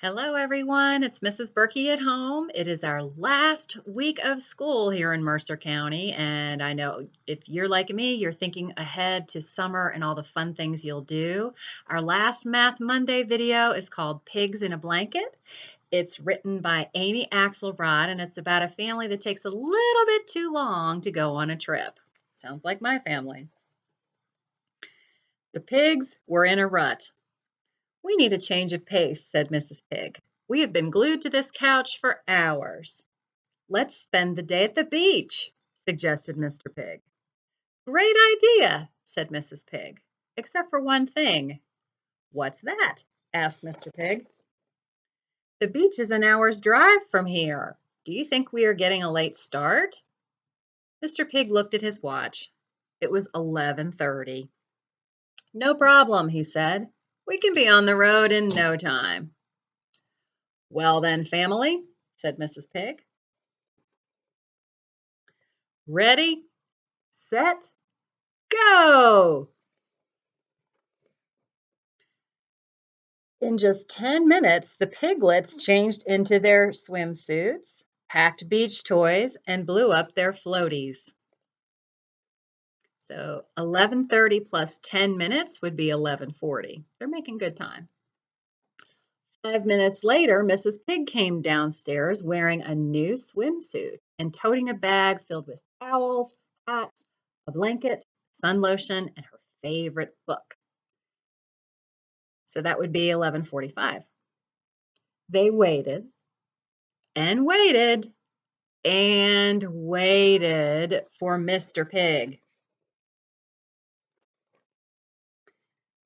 Hello, everyone. It's Mrs. Berkey at home. It is our last week of school here in Mercer County, and I know if you're like me, you're thinking ahead to summer and all the fun things you'll do. Our last Math Monday video is called Pigs in a Blanket. It's written by Amy Axelrod, and it's about a family that takes a little bit too long to go on a trip. Sounds like my family. The pigs were in a rut. "We need a change of pace," said Mrs. Pig. "We have been glued to this couch for hours." "Let's spend the day at the beach," suggested Mr. Pig. "Great idea," said Mrs. Pig, "except for one thing." "What's that?" asked Mr. Pig. "The beach is an hour's drive from here. Do you think we are getting a late start?" Mr. Pig looked at his watch. It was 11:30. "No problem," he said. "We can be on the road in no time." "Well then, family," said Mrs. Pig. "Ready, set, go!" In just 10 minutes, the piglets changed into their swimsuits, packed beach toys, and blew up their floaties. So 11:30 plus 10 minutes would be 11:40. They're making good time. 5 minutes later, Mrs. Pig came downstairs wearing a new swimsuit and toting a bag filled with towels, hats, a blanket, sun lotion, and her favorite book. So that would be 11:45. They waited and waited and waited for Mr. Pig.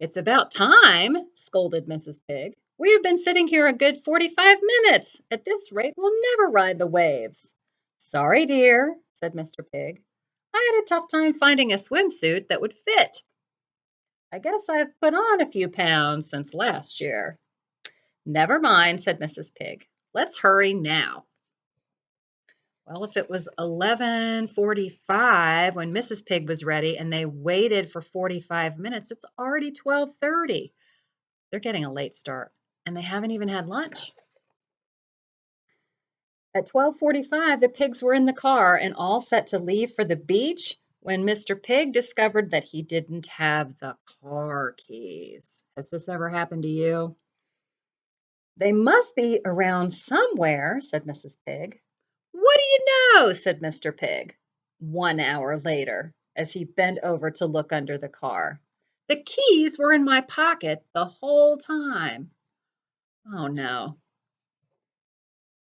"It's about time," scolded Mrs. Pig. "We have been sitting here a good 45 minutes. At this rate, we'll never ride the waves." "Sorry, dear," said Mr. Pig. "I had a tough time finding a swimsuit that would fit. I guess I've put on a few pounds since last year." "Never mind," said Mrs. Pig. "Let's hurry now." Well, if it was 11:45 when Mrs. Pig was ready and they waited for 45 minutes, it's already 12:30. They're getting a late start, and they haven't even had lunch. At 12:45, the pigs were in the car and all set to leave for the beach when Mr. Pig discovered that he didn't have the car keys. Has this ever happened to you? "They must be around somewhere," said Mrs. Pig. "What do you know?" said Mr. Pig 1 hour later, as he bent over to look under the car. "The keys were in my pocket the whole time." Oh no.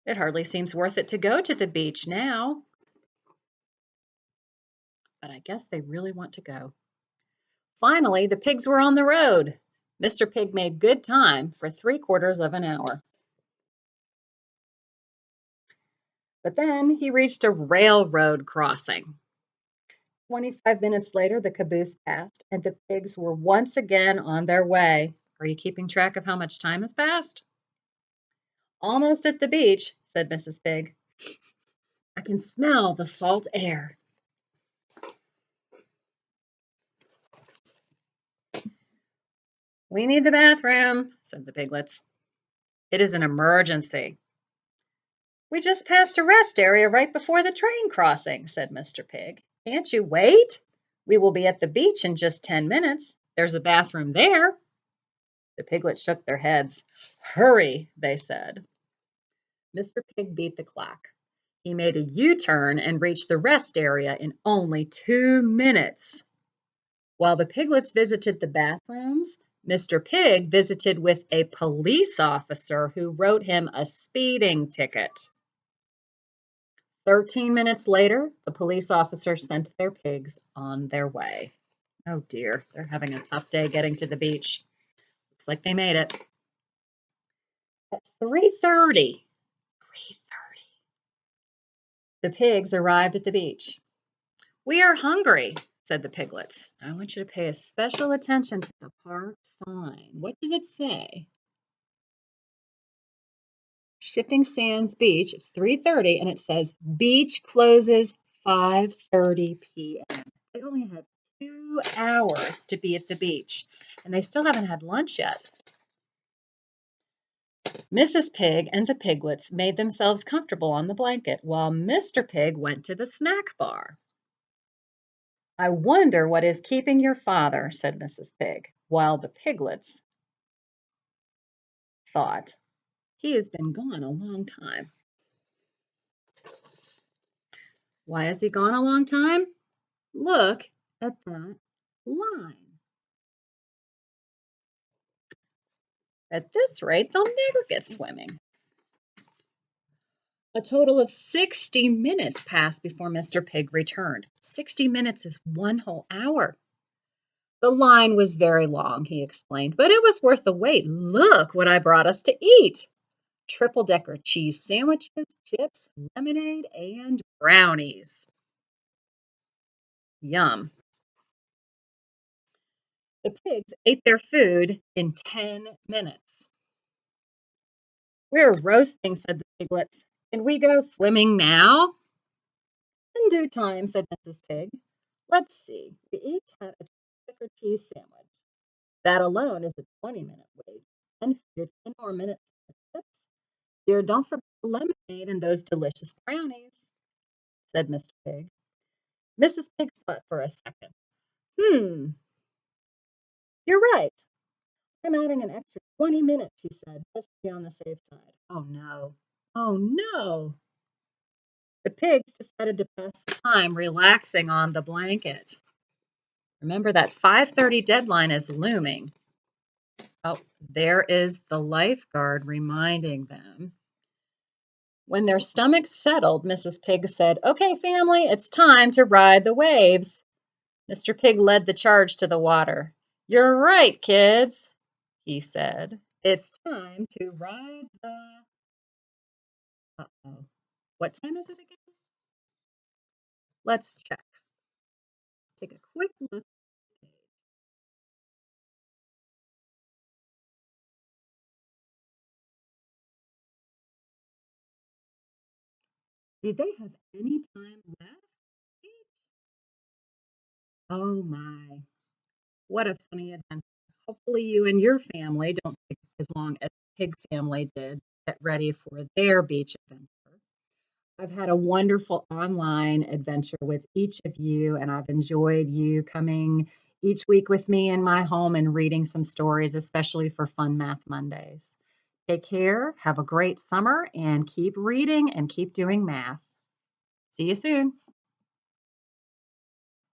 It hardly seems worth it to go to the beach now. But I guess they really want to go. Finally, the pigs were on the road. Mr. Pig made good time for 3/4 of an hour. But then he reached a railroad crossing. 25 minutes later, the caboose passed, and the pigs were once again on their way. Are you keeping track of how much time has passed? "Almost at the beach," said Mrs. Pig. "I can smell the salt air." "We need the bathroom," said the piglets. "It is an emergency." "We just passed a rest area right before the train crossing," said Mr. Pig. "Can't you wait? We will be at the beach in just 10 minutes. There's a bathroom there." The piglets shook their heads. "Hurry," they said. Mr. Pig beat the clock. He made a U-turn and reached the rest area in only 2 minutes. While the piglets visited the bathrooms, Mr. Pig visited with a police officer who wrote him a speeding ticket. 13 minutes later, the police officer sent their pigs on their way. Oh dear, they're having a tough day getting to the beach. Looks like they made it. At 3:30, the pigs arrived at the beach. "We are hungry," said the piglets. "I want you to pay special attention to the park sign. What does it say?" Shifting Sands Beach. It's 3:30, and it says beach closes 5:30 p.m. They only have 2 hours to be at the beach, and they still haven't had lunch yet. Mrs. Pig and the piglets made themselves comfortable on the blanket while Mr. Pig went to the snack bar. I wonder what is keeping your father, said Mrs. Pig, while the piglets thought, he has been gone a long time. Why has he gone a long time? Look at that line. At this rate, they'll never get swimming. A total of 60 minutes passed before Mr. Pig returned. 60 minutes is one whole hour. The line was very long, he explained, but it was worth the wait. Look what I brought us to eat. Triple-decker cheese sandwiches, chips, lemonade, and brownies. Yum. The pigs ate their food in 10 minutes. We're roasting, said the piglets. Can we go swimming now? In due time, said Mrs. Pig. Let's see. We each had a triple-decker cheese sandwich. That alone is a 20-minute wait. And for 10 more minutes for chips. Dear, don't forget the lemonade and those delicious brownies, said Mr. Pig. Mrs. Pig thought for a second. You're right. I'm adding an extra 20 minutes, she said, just to be on the safe side. Oh, no. Oh, no. The pigs decided to pass the time relaxing on the blanket. Remember that 5:30 deadline is looming. Oh, there is the lifeguard reminding them. When their stomachs settled, Mrs. Pig said, "Okay, family, it's time to ride the waves." Mr. Pig led the charge to the water. "You're right, kids," he said. "It's time to ride the..." Uh-oh. What time is it again? Let's check. Take a quick look. Do they have any time left? Oh my, what a funny adventure. Hopefully you and your family don't take as long as the pig family did to get ready for their beach adventure. I've had a wonderful online adventure with each of you, and I've enjoyed you coming each week with me in my home and reading some stories, especially for Fun Math Mondays. Take care, have a great summer, and keep reading and keep doing math. See you soon.